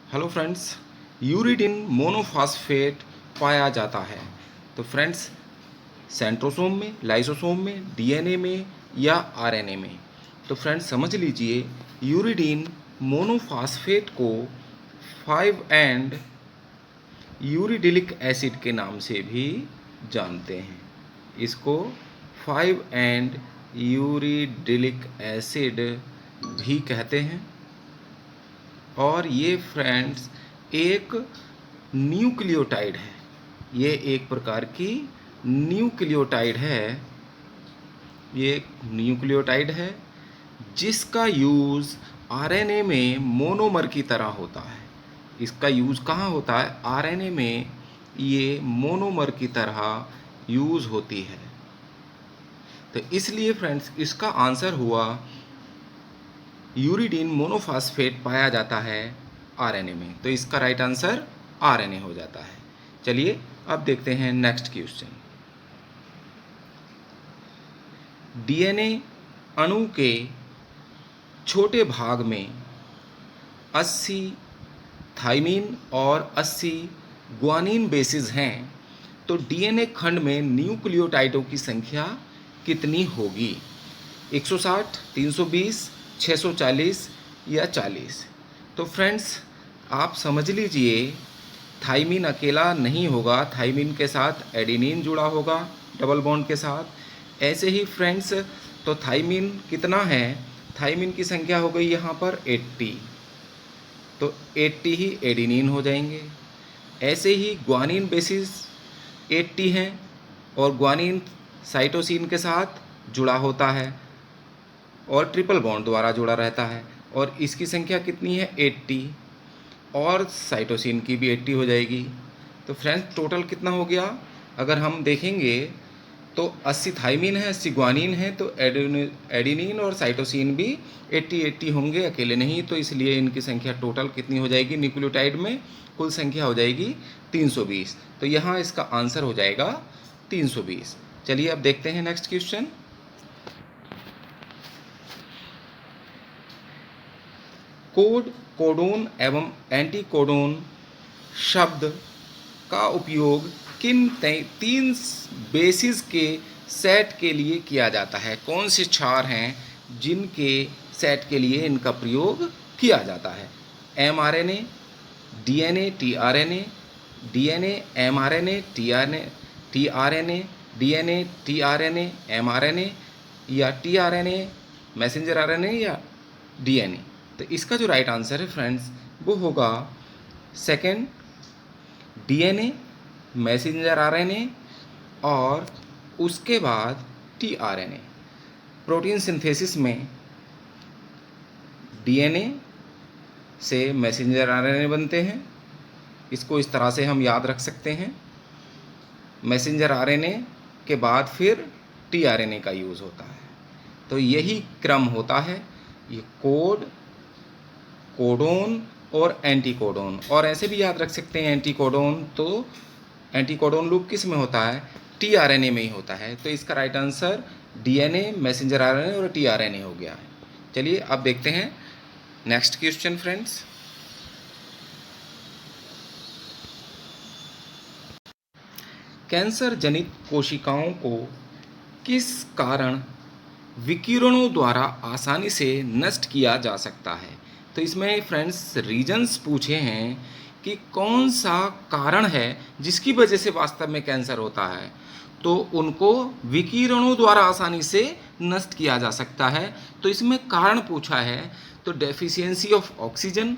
Hello friends, uridine monophosphate पाया जाता है। तो फ्रेंड्स, सेंट्रोसोम में, लाइसोसोम में, डीएनए में या आरएनए में। तो फ्रेंड्स समझ लीजिए, यूरिडिन मोनोफॉस्फेट को 5 एंड यूरिडिलिक एसिड के नाम से भी जानते हैं। इसको 5 एंड यूरिडिलिक एसिड भी कहते हैं। और ये फ्रेंड्स एक न्यूक्लियोटाइड है। ये एक प्रकार की न्यूक्लियोटाइड है। ये एक न्यूक्लियोटाइड है जिसका यूज़ आरएनए में मोनोमर की तरह होता है। इसका यूज़ कहाँ होता है? आरएनए में ये मोनोमर की तरह यूज़ होती है। तो इसलिए फ्रेंड्स इसका आंसर हुआ यूरिडिन मोनोफॉस्फेट पाया जाता है आरएनए में। तो इसका राइट आंसर आरएनए हो जाता है। चलिए अब देखते हैं नेक्स्ट क्वेश्चन। डीएनए अणु के छोटे भाग में 80 थाइमीन और 80 ग्वानिन बेसिस हैं। तो डीएनए खंड में न्यूक्लियोटाइडों की संख्या कितनी होगी? 160, 320, 640 या 40? तो फ्रेंड्स आप समझ लीजिए, थाइमीन अकेला नहीं होगा, थाइमीन के साथ एडेनिन जुड़ा होगा डबल बॉन्ड के साथ। ऐसे ही फ्रेंड्स, तो थाइमीन कितना है? थाइमीन की संख्या हो गई यहाँ पर 80, तो 80 ही एडेनिन हो जाएंगे। ऐसे ही ग्वानिन बेसिस 80 हैं और ग्वानिन साइटोसिन के साथ जुड़ा होता है और ट्रिपल बॉन्ड द्वारा जुड़ा रहता है, और इसकी संख्या कितनी है? 80, और साइटोसिन की भी 80 हो जाएगी। तो फ्रेंड्स टोटल कितना हो गया? अगर हम देखेंगे तो 80 थाइमीन है, 80 ग्वानिन है, तो एडेनिन और साइटोसिन भी 80-80 होंगे, अकेले नहीं। तो इसलिए इनकी संख्या टोटल कितनी हो जाएगी? न्यूक्लियोटाइड में कुल संख्या हो जाएगी 320। तो यहाँ इसका आंसर हो जाएगा 320। चलिए अब देखते हैं नेक्स्ट क्वेश्चन। कोड, कोडोन एवं एंटीकोडोन शब्द का उपयोग किन 3 बेसिस के सेट के लिए किया जाता है? कौन से 4 हैं जिनके सेट के लिए इनका प्रयोग किया जाता है? MRNA, DNA, tRNA, DNA, mRNA, tRNA, tRNA, DNA, tRNA, mRNA, या टीआरएनए, मैसेंजर आरएनए, या डीएनए। तो इसका जो राइट आंसर है फ्रेंड्स वो होगा सेकंड, डीएनए, मैसेंजर आरएनए और उसके बाद टीआरएनए। प्रोटीन सिंथेसिस में डीएनए से मैसेंजर आरएनए बनते हैं। इसको इस तरह से हम याद रख सकते हैं। मैसेंजर आरएनए के बाद फिर टीआरएनए का यूज़ होता है। तो यही क्रम होता है, ये कोड, कोडोन और एंटीकोडोन। और ऐसे भी याद रख सकते हैं एंटीकोडोन, तो एंटीकोडोन लूप किस में होता है? टीआरएनए में ही होता है। तो इसका right answer DNA, messenger RNA और टीआरएनए हो गया है। चलिए अब देखते हैं नेक्स्ट क्वेश्चन फ्रेंड्स। कैंसर जनित कोशिकाओं को किस कारण विकिरणों द्वारा आसानी से नष्ट किया जा सकता है? तो इसमें फ्रेंड्स रीजन्स पूछे हैं कि कौन सा कारण है जिसकी वजह से वास्तव में कैंसर होता है, तो उनको विकिरणों द्वारा आसानी से नष्ट किया जा सकता है। तो इसमें कारण पूछा है, तो डेफिशिएंसी ऑफ ऑक्सीजन,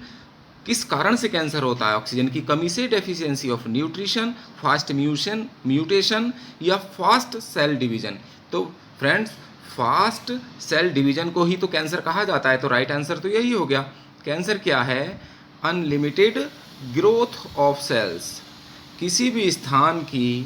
किस कारण से कैंसर होता है? ऑक्सीजन की कमी से, deficiency of nutrition, fast mutation या फास्ट सेल डिवीजन। तो फ्रेंड्स फास्ट सेल डिवीजन को ही तो कैंसर कहा जाता है। तो राइट आंसर तो यही हो गया। कैंसर क्या है? Unlimited growth of cells. किसी भी स्थान की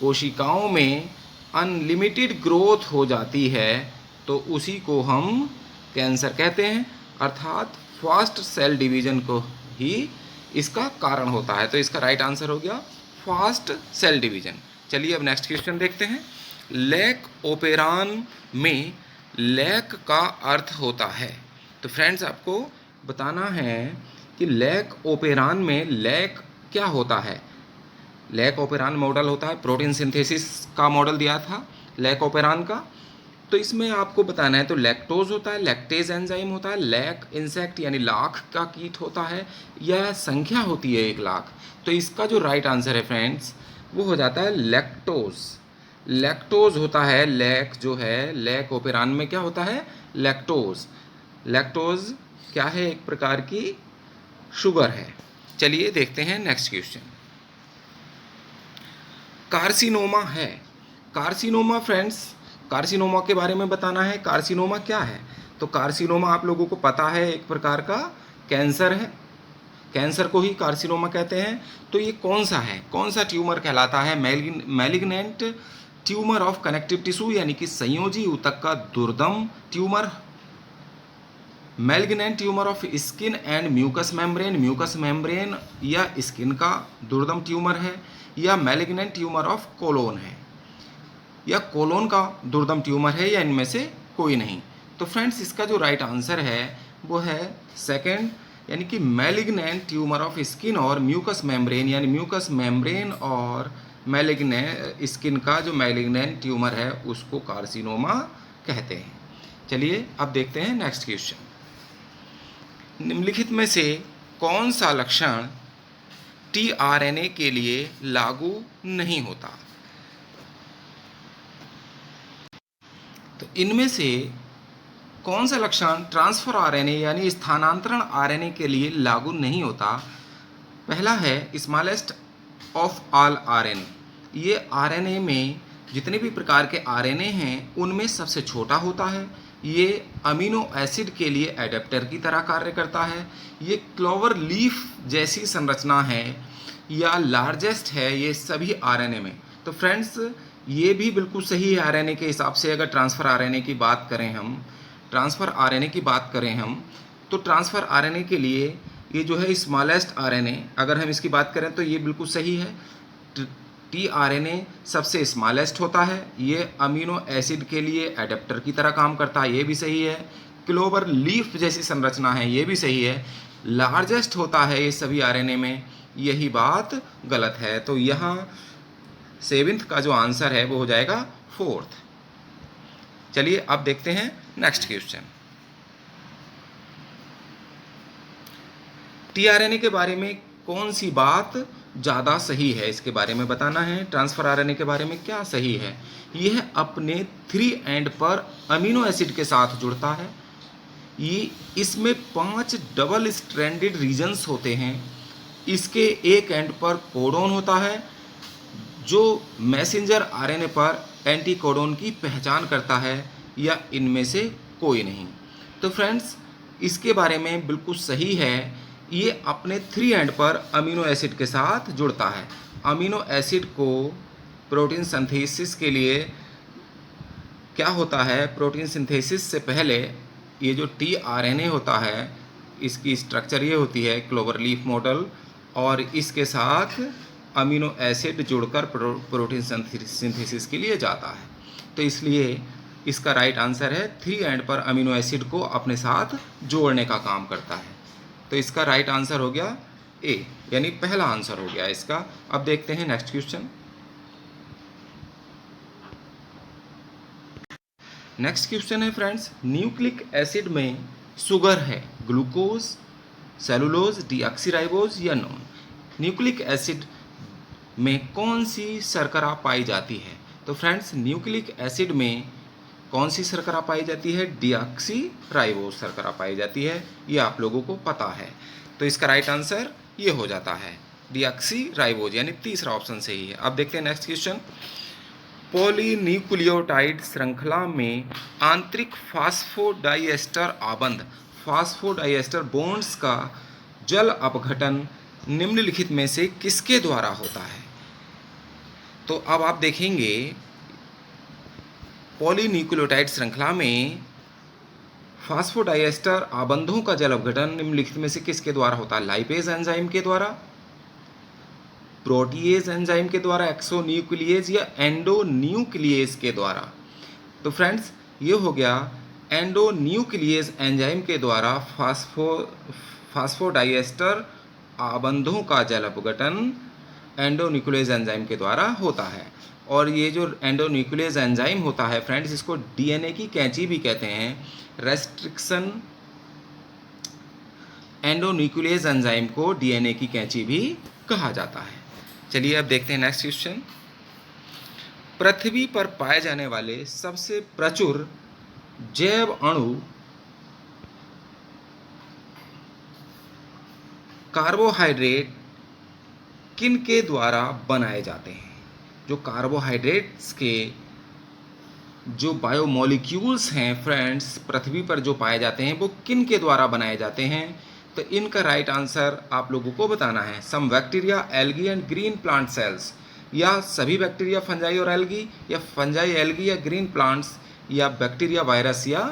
कोशिकाओं में अनलिमिटेड ग्रोथ हो जाती है तो उसी को हम कैंसर कहते हैं, अर्थात फास्ट सेल डिवीजन को ही इसका कारण होता है। तो इसका राइट आंसर हो गया फास्ट सेल डिवीजन। चलिए अब नेक्स्ट क्वेश्चन देखते हैं। लैक ओपेरान में लैक का अर्थ होता है। तो फ्रेंड्स आपको बताना है कि लैक ओपेरान में लैक क्या होता है। लैक ओपेरान मॉडल होता है, प्रोटीन सिंथेसिस का मॉडल दिया था लैक ओपेरान का। तो इसमें आपको बताना है, तो लैक्टोज होता है, लैक्टेज एंजाइम होता है, लैक इंसेक्ट यानी लाख का कीट होता है, या संख्या होती है 1,00,000। तो इसका जो राइट आंसर है फ्रेंड्स वो हो जाता है लैक्टोज। लैक्टोज होता है, लैक जो है लैक ओपेरान में क्या होता है, लैक्टोज। लैक्टोज क्या है, एक प्रकार की शुगर है। चलिए देखते हैं नेक्स्ट क्वेश्चन। कार्सिनोमा है। कार्सिनोमा फ्रेंड्स, कार्सिनोमा के बारे में बताना है। कार्सिनोमा क्या है, तो कार्सिनोमा आप लोगों को पता है एक प्रकार का कैंसर है, कैंसर को ही कार्सिनोमा कहते हैं। तो ये कौन सा है, कौन सा ट्यूमर कहलाता है, malignant tumour of connective tissue यानी कि संयोजी ऊतक का दुर्दम tumour, malignant tumour of skin and mucous membrane या स्किन का दुर्दम ट्यूमर है, या मैलिग्नेंट ट्यूमर ऑफ कोलोन है, या कोलोन का दुर्दम ट्यूमर है, या इनमें से कोई नहीं। तो फ्रेंड्स इसका जो राइट आंसर है वो है सेकंड, यानी कि मैलिग्नेंट ट्यूमर ऑफ स्किन और म्यूकस मेम्ब्रेन, यानी म्यूकस मेम्ब्रेन और मैलिग्नेंट स्किन का जो मैलिग्नेंट ट्यूमर है उसको कार्सिनोमा कहते हैं। चलिए अब देखते हैं नेक्स्ट क्वेश्चन। निम्नलिखित में से कौन सा लक्षण टीआरएनए के लिए लागू नहीं होता। तो इनमें से कौन सा लक्षण ट्रांसफर आरएनए यानी स्थानांतरण आरएनए के लिए लागू नहीं होता। पहला है स्मॉलेस्ट ऑफ ऑल आरएनए। ये आरएनए में जितने भी प्रकार के आरएनए हैं उनमें सबसे छोटा होता है। ये अमीनो एसिड के लिए एडेप्टर की तरह कार्य करता है। ये क्लोवर लीफ जैसी संरचना है या लार्जेस्ट है ये सभी आरएनए में। तो फ्रेंड्स ये भी बिल्कुल सही है आरएनए के हिसाब से। अगर ट्रांसफ़र आरएनए की बात करें हम, ट्रांसफ़र आरएनए की बात करें हम, तो ट्रांसफ़र आरएनए के लिए ये जो है स्मॉलेस्ट आरएनए, अगर हम इसकी बात करें तो ये बिल्कुल सही है। टीआरएनए सबसे स्मॉलेस्ट होता है, ये अमीनो एसिड के लिए एडेप्टर की तरह काम करता है, ये भी सही है। क्लोवर लीफ जैसी संरचना है, ये भी सही है। लार्जेस्ट होता है ये सभी आरएनए में, यही बात गलत है। तो यहाँ सेवेंथ का जो आंसर है वो हो जाएगा फोर्थ। चलिए अब देखते हैं नेक्स्ट क्वेश्चन। टीआरएनए के बारे में कौन सी बात ज़्यादा सही है, इसके बारे में बताना है। ट्रांसफर आरएनए के बारे में क्या सही है, यह अपने 3 एंड पर अमीनो एसिड के साथ जुड़ता है। ये इसमें 5 डबल स्ट्रैंडेड रीजन्स होते हैं। इसके एक एंड पर कोडोन होता है जो मैसेंजर आरएनए पर एंटी कोडोन की पहचान करता है, या इनमें से कोई नहीं। तो फ्रेंड्स इसके बारे में बिल्कुल सही है, ये अपने 3 एंड पर अमीनो एसिड के साथ जुड़ता है। अमीनो एसिड को प्रोटीन सिंथेसिस के लिए क्या होता है, प्रोटीन सिंथेसिस से पहले ये जो टीआरएनए होता है इसकी स्ट्रक्चर ये होती है क्लोवर लीफ मॉडल, और इसके साथ अमीनो एसिड जुड़कर प्रोटीन सिंथेसिस के लिए जाता है। तो इसलिए इसका राइट आंसर है 3 एंड पर अमीनो एसिड को अपने साथ जोड़ने का काम करता है। तो इसका राइट आंसर हो गया ए, यानी पहला आंसर हो गया इसका। अब देखते हैं नेक्स्ट क्वेश्चन। नेक्स्ट क्वेश्चन है फ्रेंड्स, न्यूक्लिक एसिड में शुगर है ग्लूकोज, सेलुलोज, डीऑक्सीराइबोज या नॉन। न्यूक्लिक एसिड में कौन सी शर्करा पाई जाती है। तो फ्रेंड्स न्यूक्लिक एसिड में कौन सी शर्करा पाई जाती है, डीऑक्सीराइबोज शर्करा पाई जाती है, ये आप लोगों को पता है। तो इसका राइट आंसर ये हो जाता है डीऑक्सीराइबोज, यानी तीसरा ऑप्शन सही है। अब देखते हैं नेक्स्ट क्वेश्चन। पॉलीन्यूक्लियोटाइड श्रृंखला में आंतरिक फास्फोडाइएस्टर आबंध, फास्फोडाइएस्टर बॉन्ड्स का जल अपघटन निम्नलिखित में से किसके द्वारा होता है। तो अब आप देखेंगे पॉलीन्यूक्लियोटाइड श्रृंखला में फास्फोडाइएस्टर आबंधों का जल अपघटन निम्नलिखित में से किसके द्वारा होता है। लाइपेज एंजाइम के द्वारा, प्रोटीएज एंजाइम के द्वारा, एक्सोन्यूक्लिएज या एंडोन्यूक्लिएज के द्वारा। तो फ्रेंड्स ये हो गया एंडोन्यूक्लिएज एंजाइम के द्वारा फास्फोडाइएस्टर आबंधों का जल अपघटन एंडोन्यूक्लियस एंजाइम के द्वारा होता है। और ये जो एंडोन्यूक्लियस एंजाइम होता है फ्रेंड्स, इसको डीएनए की कैंची भी कहते हैं। रेस्ट्रिक्शन एंडोन्यूक्लियस एंजाइम को डीएनए की कैंची भी कहा जाता है। चलिए अब देखते हैं नेक्स्ट क्वेश्चन। पृथ्वी पर पाए जाने वाले सबसे प्रचुर जैव अणु कार्बोहाइड्रेट किन के द्वारा बनाए जाते हैं? जो कार्बोहाइड्रेट्स के जो बायोमोलिक्यूल्स हैं फ्रेंड्स, पृथ्वी पर जो पाए जाते हैं वो किन के द्वारा बनाए जाते हैं? तो इनका राइट आंसर आप लोगों को बताना है। Some bacteria, algae and green plant cells, या सभी बैक्टीरिया, फंजाई और एल्गी, या फंजाई, एल्गी या ग्रीन प्लांट्स, या बैक्टीरिया, वायरस या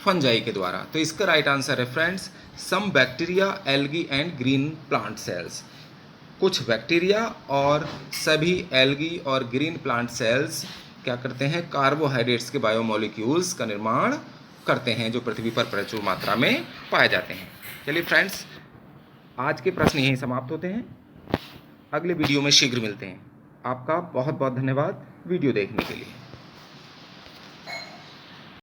फंजाई के द्वारा। तो इसका राइट आंसर है friends some bacteria, algae and green plant cells. कुछ बैक्टीरिया और सभी एल्गी और ग्रीन प्लांट सेल्स क्या करते हैं? कार्बोहाइड्रेट्स के बायोमोलिक्यूल्स का निर्माण करते हैं जो पृथ्वी पर प्रचुर मात्रा में पाए जाते हैं। चलिए फ्रेंड्स, आज के प्रश्न यहीं समाप्त होते हैं। अगले वीडियो में शीघ्र मिलते हैं। आपका बहुत बहुत धन्यवाद वीडियो देखने के लिए।